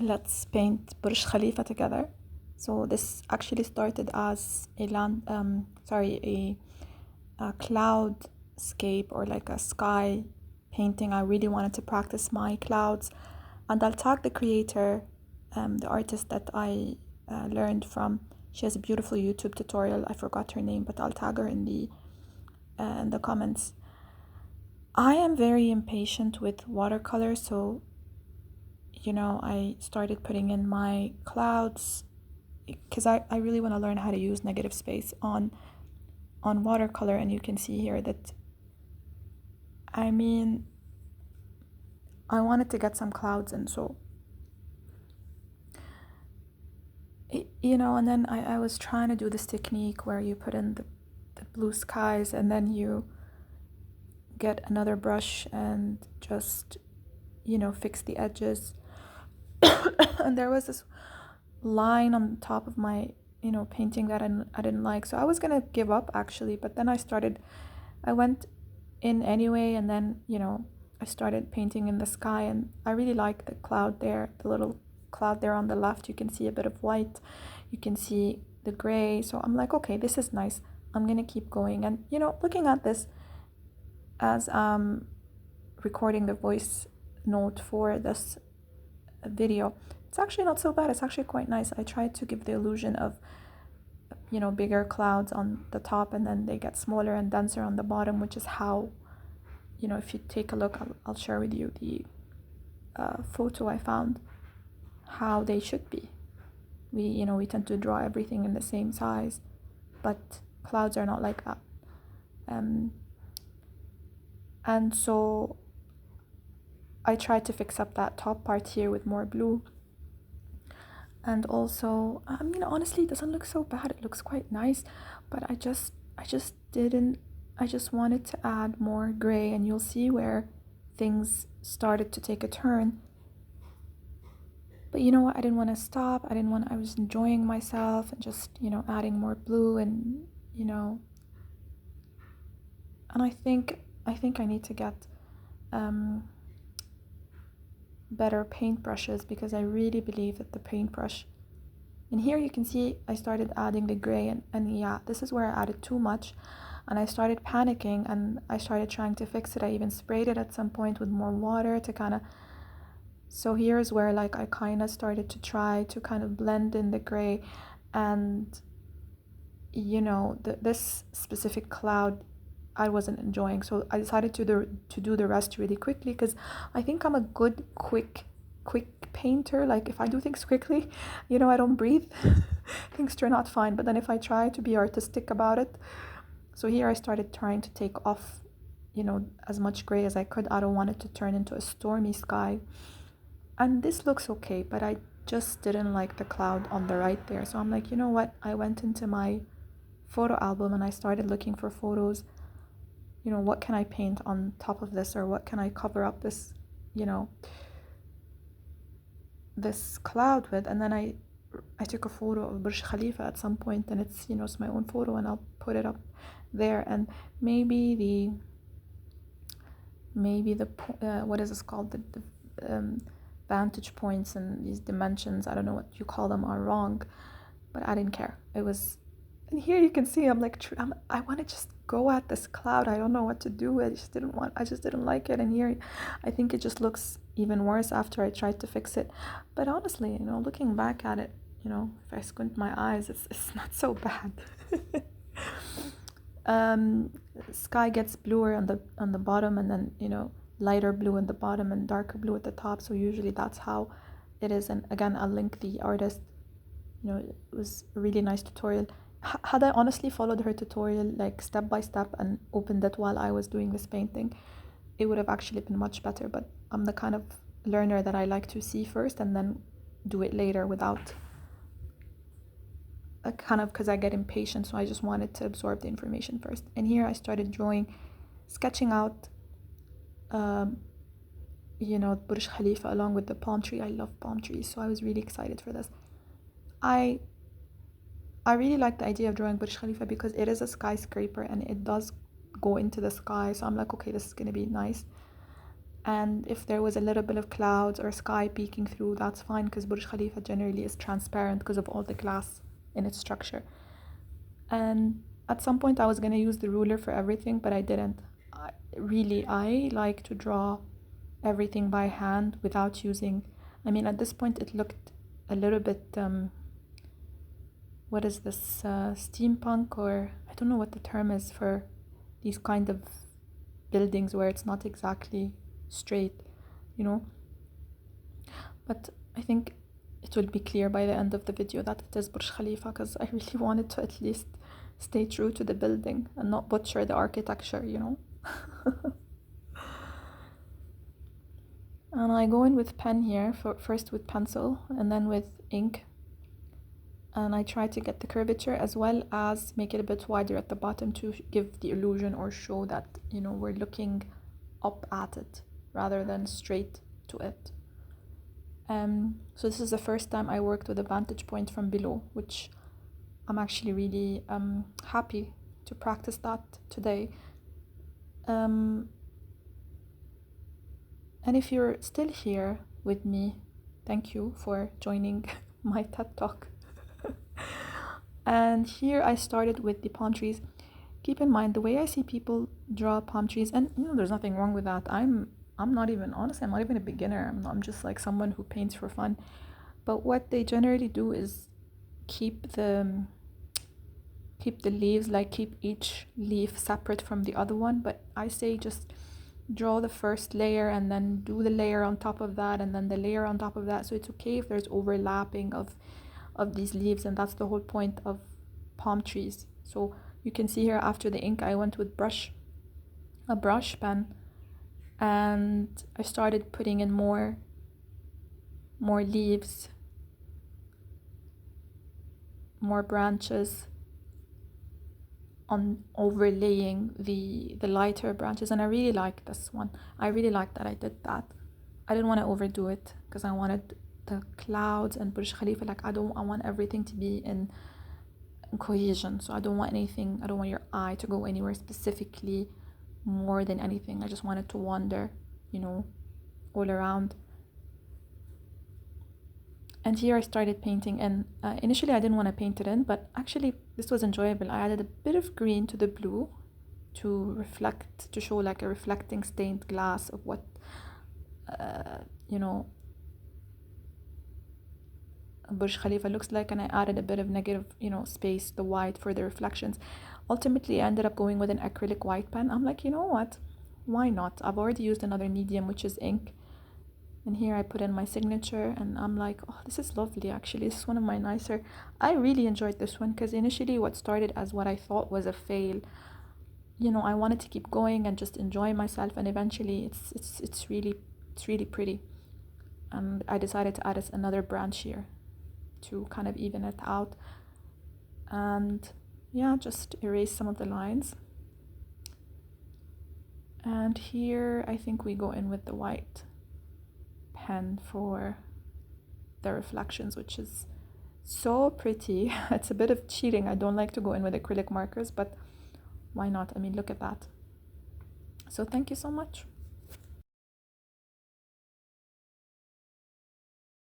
let's paint Burj Khalifa together. So this actually started as a cloudscape, or like a sky painting. I really wanted to practice my clouds, and I'll tag the creator, the artist that I learned from. She has a beautiful YouTube tutorial. I forgot her name, but I'll tag her in the comments. I am very impatient with watercolor, so I started putting in my clouds because I really want to learn how to use negative space on watercolor. And you can see here that I wanted to get some clouds in, so and then I was trying to do this technique where you put in the blue skies, and then you get another brush and just fix the edges. And there was this line on top of my painting that I didn't like, so I was gonna give up actually, but then I went in anyway, and then I started painting in the sky, and I really like the cloud there, the little cloud there on the left. You can see a bit of white, you can see the gray, so I'm like, okay, this is nice, I'm gonna keep going. And looking at this as recording the voice note for this video, it's actually not so bad. It's actually quite nice. I tried to give the illusion of bigger clouds on the top, and then they get smaller and denser on the bottom, which is how if you take a look, I'll share with you the photo I found, how they should be. We tend to draw everything in the same size, but clouds are not like that. And so I tried to fix up that top part here with more blue. And also, honestly, it doesn't look so bad. It looks quite nice, but I just wanted to add more gray, and you'll see where things started to take a turn. But you know what? I didn't want to stop. I was enjoying myself and just, adding more blue, and, and I think I need to get better paintbrushes, because I really believe that the paintbrush, and here you can see I started adding the gray, and yeah, this is where I added too much, and I started panicking, and I started trying to fix it. I even sprayed it at some point with more water to kind of, so here's where like I kind of started to try to kind of blend in the gray, and this specific cloud I wasn't enjoying, so I decided to do the rest really quickly, because I think I'm a good quick painter. Like if I do things quickly, I don't breathe, things turn out fine. But then if I try to be artistic about it, so here I started trying to take off as much gray as I could. I don't want it to turn into a stormy sky, and this looks okay, but I just didn't like the cloud on the right there. So I'm like, you know what, I went into my photo album and I started looking for photos. What can I paint on top of this, or what can I cover up this this cloud with? And then I took a photo of Burj Khalifa at some point, and it's it's my own photo, and I'll put it up there. And maybe the what is this called, the vantage points and these dimensions, I don't know what you call them, are wrong, but I didn't care. It was, and here you can see I'm like, I want to just go at this cloud. I don't know what to do. I just didn't like it. And here I think it just looks even worse after I tried to fix it. But honestly, looking back at it, if I squint my eyes, it's not so bad. Sky gets bluer on the bottom, and then lighter blue at the bottom and darker blue at the top. So usually that's how it is. And again, I'll link the artist. It was a really nice tutorial. Had I honestly followed her tutorial like step by step and opened it while I was doing this painting, it would have actually been much better. But I'm the kind of learner that I like to see first and then do it later, without a kind of, because I get impatient, so I just wanted to absorb the information first. And here I started sketching out Burj Khalifa along with the palm tree. I love palm trees, so I was really excited for this. I really like the idea of drawing Burj Khalifa because it is a skyscraper and it does go into the sky. So I'm like, okay, this is going to be nice. And if there was a little bit of clouds or sky peeking through, that's fine, because Burj Khalifa generally is transparent because of all the glass in its structure. And at some point I was going to use the ruler for everything, but I didn't. I like to draw everything by hand without using, I mean, at this point it looked a little bit, what is this, steampunk, or I don't know what the term is for these kind of buildings where it's not exactly straight, you know. But I think it will be clear by the end of the video that it is Burj Khalifa, because I really wanted to at least stay true to the building and not butcher the architecture, you know. And I go in with pen here, first with pencil and then with ink, and I try to get the curvature as well as make it a bit wider at the bottom to give the illusion or show that, you know, we're looking up at it rather than straight to it. So this is the first time I worked with a vantage point from below, which I'm actually really happy to practice that today. And if you're still here with me, thank you for joining my TED Talk. And here I started with the palm trees. Keep in mind, the way I see people draw palm trees, and you know, there's nothing wrong with that. I'm not even, honestly, I'm not even a beginner. I'm just like someone who paints for fun. But what they generally do is keep the leaves, like keep each leaf separate from the other one. But I say just draw the first layer and then do the layer on top of that and then the layer on top of that. So it's okay if there's overlapping of these leaves, and that's the whole point of palm trees. So you can see here, after the ink I went with a brush pen, and I started putting in more leaves, more branches, on overlaying the lighter branches. And I really like this one. I really like that I did that. I didn't want to overdo it because I wanted the clouds and Burj Khalifa, like I want everything to be in cohesion. So I don't want your eye to go anywhere specifically more than anything. I just wanted to wander, you know, all around. And here I started painting, and initially I didn't want to paint it in, but actually this was enjoyable. I added a bit of green to the blue to show like a reflecting stained glass of what, you know, Burj Khalifa looks like, and I added a bit of negative, you know, space, the white, for the reflections. Ultimately, I ended up going with an acrylic white pen. I'm like, you know what? Why not? I've already used another medium, which is ink. And here I put in my signature, and I'm like, oh, this is lovely, actually. This is one of my nicer. I really enjoyed this one because initially what started as what I thought was a fail, you know, I wanted to keep going and just enjoy myself, and eventually it's really pretty. And I decided to add another branch here to kind of even it out. And yeah, just erase some of the lines. And here I think we go in with the white pen for the reflections, which is so pretty. It's a bit of cheating. I don't like to go in with acrylic markers, but why not? I mean, look at that. So thank you so much.